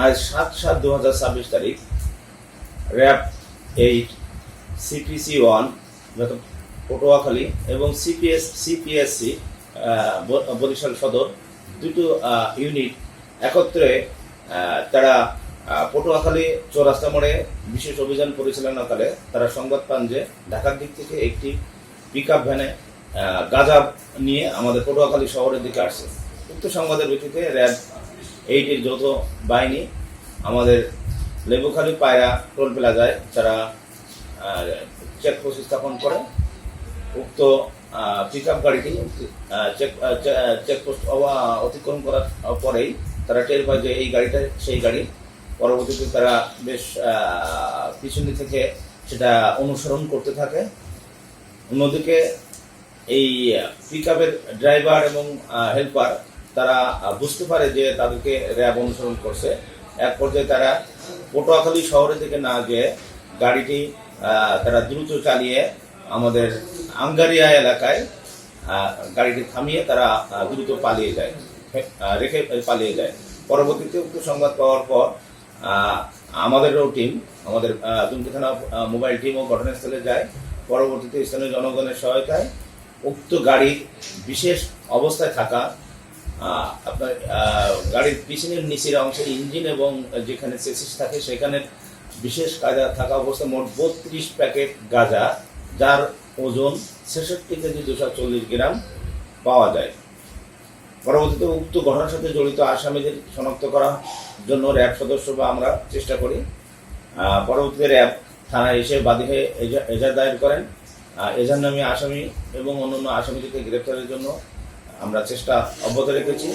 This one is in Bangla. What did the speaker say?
আজ 7/7/2026 তারিখ র্যাব 8 CPC-1 পটুয়াখালী এবং সিপিএসসি বরিশাল সদর দুটো ইউনিট একত্রে তারা পটুয়াখালী চৌরাস্তা মোড়ে বিশেষ অভিযান পরিচালনাকালে তারা সংবাদ পান যে ঢাকার দিক থেকে একটি পিকআপ ভ্যানে গাঁজা নিয়ে আমাদের পটুয়াখালী শহরের দিকে আসছে। উক্ত সংবাদের ভিত্তিতে র্যাব 8 যৌথ বাহিনী আমাদের লেবুখালী পায়রা টোল প্লাজায় তারা চেকপোস্ট স্থাপন করে। উক্ত পিকআপ গাড়িটি চেকপোস্ট অতিক্রম করার পরেই তারা টের পায় যে এই গাড়িটা সেই গাড়ি। পরবর্তীতে তারা বেশ পিছনে থেকে সেটা অনুসরণ করতে থাকে। অন্যদিকে এই পিকআপের ড্রাইভার এবং হেল্পার তারা বুঝতে পারে যে তাদেরকে র্যাব অনুসরণ করছে। এক পর্যায়ে তারা পটুয়াখালী শহরের দিকে না গিয়ে গাড়িটি তারা দ্রুত চালিয়ে আমাদের আঙ্গারিয়া এলাকায় গাড়িটি থামিয়ে তারা দ্রুত পালিয়ে যায়, রেখে পালিয়ে যায়। পরবর্তীতে উক্ত সংবাদ পাওয়ার পর আমাদেরও টিম, আমাদের দুমকি থানা মোবাইল টিমও ঘটনাস্থলে যায়। পরবর্তীতে স্থানীয় জনগণের সহায়তায় উক্ত গাড়ির বিশেষ অবস্থায় থাকা আপনার গাড়ির পিছনের নিচের অংশে ইঞ্জিন এবং যেখানে চেসিস থাকে সেখানে বিশেষ কায়দা থাকা অবস্থায় মোট 32 প্যাকেট গাঁজা, যার ওজন 66 কেজি 240 গ্রাম পাওয়া যায়। পরবর্তীতে উক্ত ঘটনার সাথে জড়িত আসামিদের শনাক্ত করার জন্য র্যাব সদস্য বা আমরা চেষ্টা করি। পরবর্তীতে র্যাব থানায় এসে বাদী হয়ে এজাহার দায়ের করেন। এজাহার নামে আসামি এবং অন্যান্য আসামিদেরকে গ্রেপ্তারের জন্য আমরা চেষ্টা অব্যাহত রেখেছি।